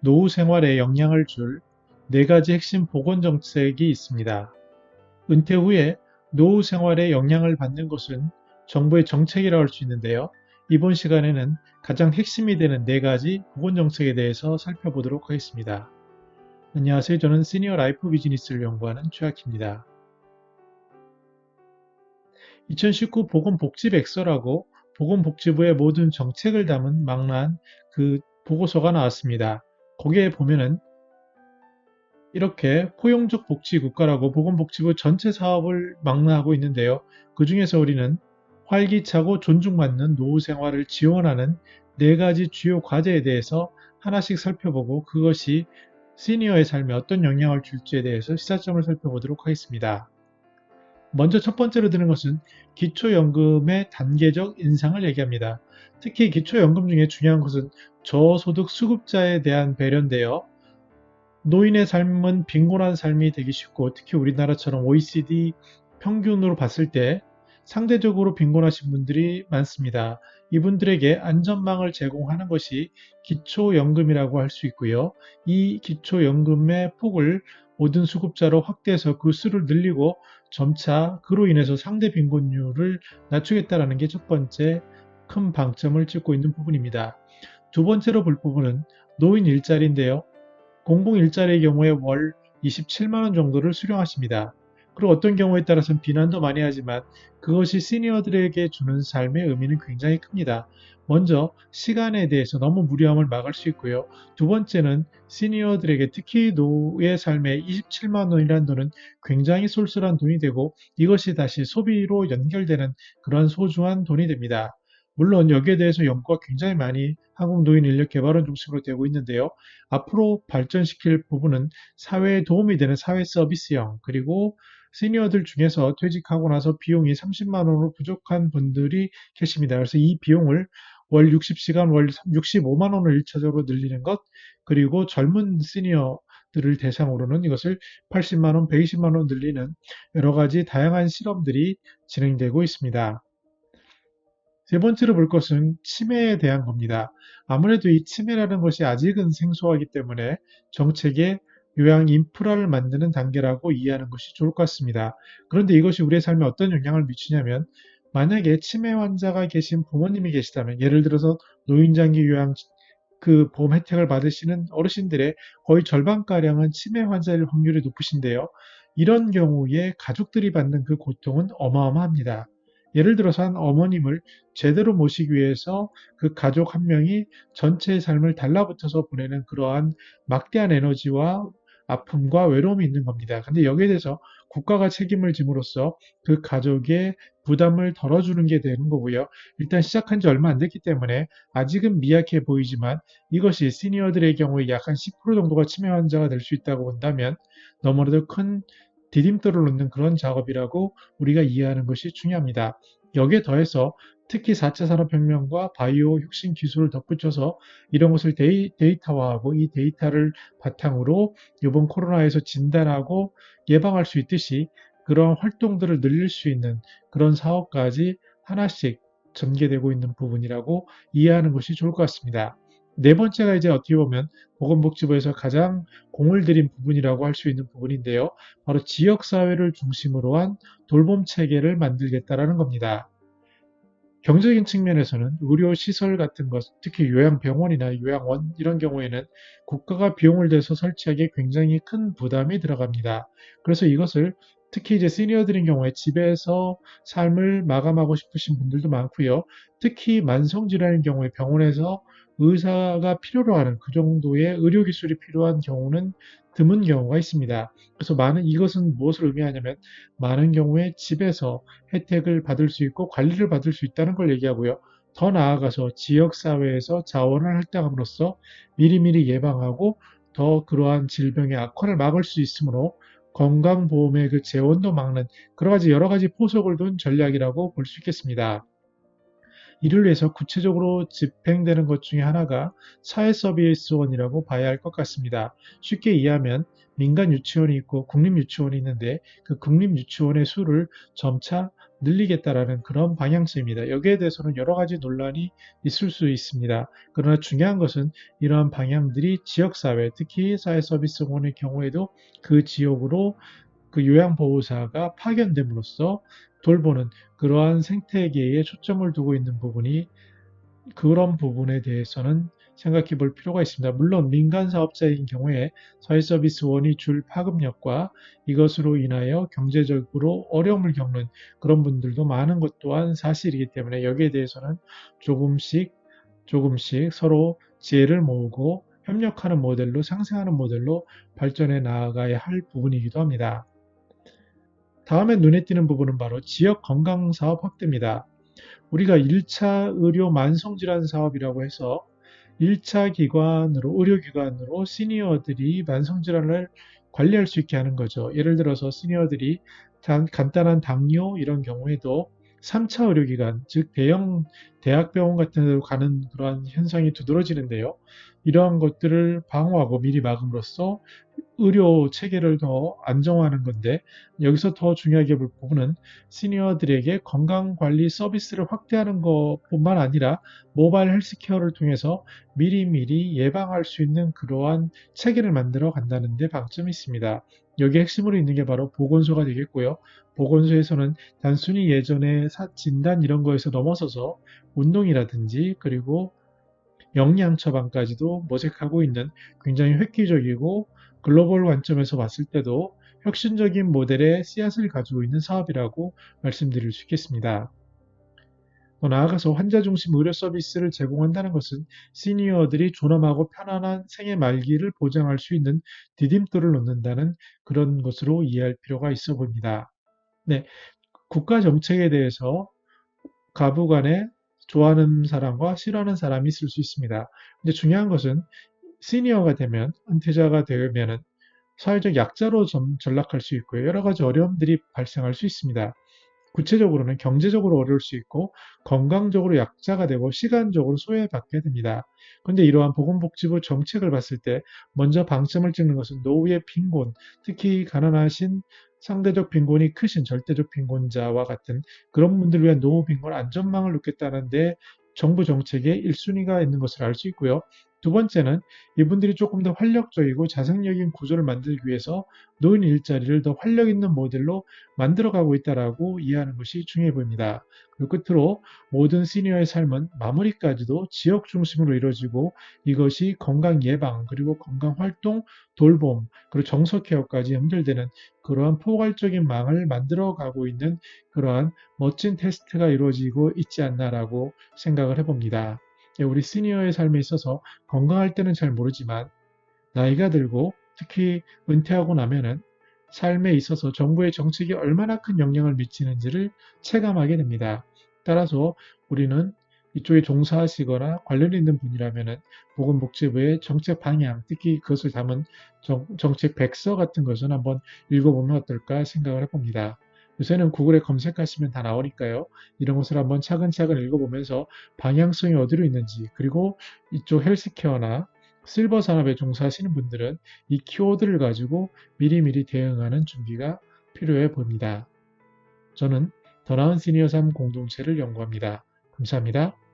노후 생활에 영향을 줄 4가지 핵심 보건 정책이 있습니다. 은퇴 후에 노후 생활에 영향을 받는 것은 정부의 정책이라고 할 수 있는데요. 이번 시간에는 가장 핵심이 되는 4가지 보건 정책에 대해서 살펴보도록 하겠습니다. 안녕하세요. 저는 시니어 라이프 비즈니스를 연구하는 최학희입니다. 2019 보건복지백서라고 보건복지부의 모든 정책을 담은 망라한 그 보고서가 나왔습니다. 거기에 보면은 이렇게 포용적 복지 국가라고 보건복지부 전체 사업을 망라하고 있는데요. 그 중에서 우리는 활기차고 존중받는 노후 생활을 지원하는 4가지 주요 과제에 대해서 하나씩 살펴보고 그것이 시니어의 삶에 어떤 영향을 줄지에 대해서 시사점을 살펴보도록 하겠습니다. 먼저 첫 번째로 드는 것은 기초연금의 단계적 인상을 얘기합니다. 특히 기초연금 중에 중요한 것은 저소득 수급자에 대한 배려인데요. 노인의 삶은 빈곤한 삶이 되기 쉽고 특히 우리나라처럼 OECD 평균으로 봤을 때 상대적으로 빈곤하신 분들이 많습니다. 이분들에게 안전망을 제공하는 것이 기초연금이라고 할 수 있고요. 이 기초연금의 폭을 모든 수급자로 확대해서 그 수를 늘리고 점차 그로 인해서 상대 빈곤율을 낮추겠다는 게 첫 번째 큰 방점을 찍고 있는 부분입니다. 두 번째로 볼 부분은 노인 일자리인데요. 공공 일자리의 경우에 월 27만 원 정도를 수령하십니다. 그리고 어떤 경우에 따라서는 비난도 많이 하지만 그것이 시니어들에게 주는 삶의 의미는 굉장히 큽니다. 먼저 시간에 대해서 너무 무리함을 막을 수 있고요. 두 번째는 시니어들에게 특히 노의 삶에 27만 원이라는 돈은 굉장히 쏠쏠한 돈이 되고 이것이 다시 소비로 연결되는 그런 소중한 돈이 됩니다. 물론 여기에 대해서 연구가 굉장히 많이 한국노인인력개발원 중심으로 되고 있는데요. 앞으로 발전시킬 부분은 사회에 도움이 되는 사회 서비스형 그리고 시니어들 중에서 퇴직하고 나서 비용이 30만 원으로 부족한 분들이 계십니다. 그래서 이 비용을 월 60시간, 월 65만 원을 1차적으로 늘리는 것 그리고 젊은 시니어들을 대상으로는 이것을 80만 원, 120만 원 늘리는 여러 가지 다양한 실험들이 진행되고 있습니다. 세 번째로 볼 것은 치매에 대한 겁니다. 아무래도 이 치매라는 것이 아직은 생소하기 때문에 정책의 요양 인프라를 만드는 단계라고 이해하는 것이 좋을 것 같습니다. 그런데 이것이 우리의 삶에 어떤 영향을 미치냐면 만약에 치매 환자가 계신 부모님이 계시다면 예를 들어서 노인장기 요양 그 보험 혜택을 받으시는 어르신들의 거의 절반가량은 치매 환자일 확률이 높으신데요. 이런 경우에 가족들이 받는 그 고통은 어마어마합니다. 예를 들어서 한 어머님을 제대로 모시기 위해서 그 가족 한 명이 전체의 삶을 달라붙어서 보내는 그러한 막대한 에너지와 아픔과 외로움이 있는 겁니다. 근데 여기에 대해서 국가가 책임을 짐으로써 그 가족의 부담을 덜어주는 게 되는 거고요. 일단 시작한 지 얼마 안 됐기 때문에 아직은 미약해 보이지만 이것이 시니어들의 경우에 약 한 10% 정도가 치매 환자가 될 수 있다고 본다면 너무나도 큰 디딤돌을 놓는 그런 작업이라고 우리가 이해하는 것이 중요합니다. 여기에 더해서 특히 4차 산업혁명과 바이오 혁신 기술을 덧붙여서 이런 것을 데이터화하고 이 데이터를 바탕으로 이번 코로나에서 진단하고 예방할 수 있듯이 그런 활동들을 늘릴 수 있는 그런 사업까지 하나씩 전개되고 있는 부분이라고 이해하는 것이 좋을 것 같습니다. 네 번째가 이제 어떻게 보면 보건복지부에서 가장 공을 들인 부분이라고 할 수 있는 부분인데요. 바로 지역사회를 중심으로 한 돌봄 체계를 만들겠다라는 겁니다. 경제적인 측면에서는 의료시설 같은 것, 특히 요양병원이나 요양원 이런 경우에는 국가가 비용을 대서 설치하기에 굉장히 큰 부담이 들어갑니다. 그래서 이것을 특히 이제 시니어들인 경우에 집에서 삶을 마감하고 싶으신 분들도 많고요. 특히 만성질환인 경우에 병원에서 의사가 필요로 하는 그 정도의 의료기술이 필요한 경우는 드문 경우가 있습니다. 그래서 이것은 무엇을 의미하냐면 많은 경우에 집에서 혜택을 받을 수 있고 관리를 받을 수 있다는 걸 얘기하고요. 더 나아가서 지역사회에서 자원을 할당함으로써 미리미리 예방하고 더 그러한 질병의 악화를 막을 수 있으므로 건강보험의 그 재원도 막는 여러 가지 포석을 둔 전략이라고 볼 수 있겠습니다. 이를 위해서 구체적으로 집행되는 것 중에 하나가 사회서비스원이라고 봐야 할 것 같습니다. 쉽게 이해하면 민간 유치원이 있고 국립유치원이 있는데 그 국립유치원의 수를 점차 늘리겠다라는 그런 방향성입니다. 여기에 대해서는 여러 가지 논란이 있을 수 있습니다. 그러나 중요한 것은 이러한 방향들이 지역사회, 특히 사회서비스원의 경우에도 그 지역으로 그 요양보호사가 파견됨으로써 돌보는 그러한 생태계에 초점을 두고 있는 부분이 그런 부분에 대해서는 생각해 볼 필요가 있습니다. 물론 민간 사업자인 경우에 사회서비스원이 줄 파급력과 이것으로 인하여 경제적으로 어려움을 겪는 그런 분들도 많은 것 또한 사실이기 때문에 여기에 대해서는 조금씩 서로 지혜를 모으고 협력하는 모델로 상생하는 모델로 발전해 나아가야 할 부분이기도 합니다. 다음에 눈에 띄는 부분은 바로 지역 건강사업 확대입니다. 우리가 1차 의료 만성질환 사업이라고 해서 1차 기관으로, 의료기관으로 시니어들이 만성질환을 관리할 수 있게 하는 거죠. 예를 들어서 시니어들이 간단한 당뇨 이런 경우에도 3차 의료기관, 즉 대형 대학병원 같은 데로 가는 그러한 현상이 두드러지는데요. 이러한 것들을 방어하고 미리 막음으로써 의료 체계를 더 안정화하는 건데 여기서 더 중요하게 볼 부분은 시니어들에게 건강관리 서비스를 확대하는 것뿐만 아니라 모바일 헬스케어를 통해서 미리미리 예방할 수 있는 그러한 체계를 만들어 간다는 데 방점이 있습니다. 여기 핵심으로 있는 게 바로 보건소가 되겠고요. 보건소에서는 단순히 예전에 진단 이런 거에서 넘어서서 운동이라든지 그리고 영양 처방까지도 모색하고 있는 굉장히 획기적이고 글로벌 관점에서 봤을 때도 혁신적인 모델의 씨앗을 가지고 있는 사업이라고 말씀드릴 수 있겠습니다. 더 나아가서 환자 중심 의료 서비스를 제공한다는 것은 시니어들이 존엄하고 편안한 생애 말기를 보장할 수 있는 디딤돌을 놓는다는 그런 것으로 이해할 필요가 있어 보입니다. 네, 국가 정책에 대해서 가부 간에 좋아하는 사람과 싫어하는 사람이 있을 수 있습니다. 근데 중요한 것은 시니어가 되면, 은퇴자가 되면은 사회적 약자로 전락할 수 있고요. 여러 가지 어려움들이 발생할 수 있습니다. 구체적으로는 경제적으로 어려울 수 있고 건강적으로 약자가 되고 시간적으로 소외받게 됩니다. 그런데 이러한 보건복지부 정책을 봤을 때 먼저 방점을 찍는 것은 노후의 빈곤, 특히 가난하신 상대적 빈곤이 크신 절대적 빈곤자와 같은 그런 분들을 위한 노후 빈곤 안전망을 놓겠다는데 정부 정책에 1순위가 있는 것을 알 수 있고요. 두 번째는 이분들이 조금 더 활력적이고 자생적인 구조를 만들기 위해서 노인 일자리를 더 활력 있는 모델로 만들어가고 있다라고 이해하는 것이 중요해 보입니다. 그리고 끝으로 모든 시니어의 삶은 마무리까지도 지역 중심으로 이루어지고 이것이 건강 예방 그리고 건강 활동, 돌봄 그리고 정서 케어까지 연결되는 그러한 포괄적인 망을 만들어가고 있는 그러한 멋진 테스트가 이루어지고 있지 않나라고 생각을 해봅니다. 우리 시니어의 삶에 있어서 건강할 때는 잘 모르지만 나이가 들고 특히 은퇴하고 나면은 삶에 있어서 정부의 정책이 얼마나 큰 영향을 미치는지를 체감하게 됩니다. 따라서 우리는 이쪽에 종사하시거나 관련 있는 분이라면은 보건복지부의 정책 방향, 특히 그것을 담은 정책 백서 같은 것은 한번 읽어보면 어떨까 생각을 해봅니다. 요새는 구글에 검색하시면 다 나오니까요. 이런 것을 한번 차근차근 읽어보면서 방향성이 어디로 있는지, 그리고 이쪽 헬스케어나 실버 산업에 종사하시는 분들은 이 키워드를 가지고 미리미리 대응하는 준비가 필요해 보입니다. 저는 더 나은 시니어 삶 공동체를 연구합니다. 감사합니다.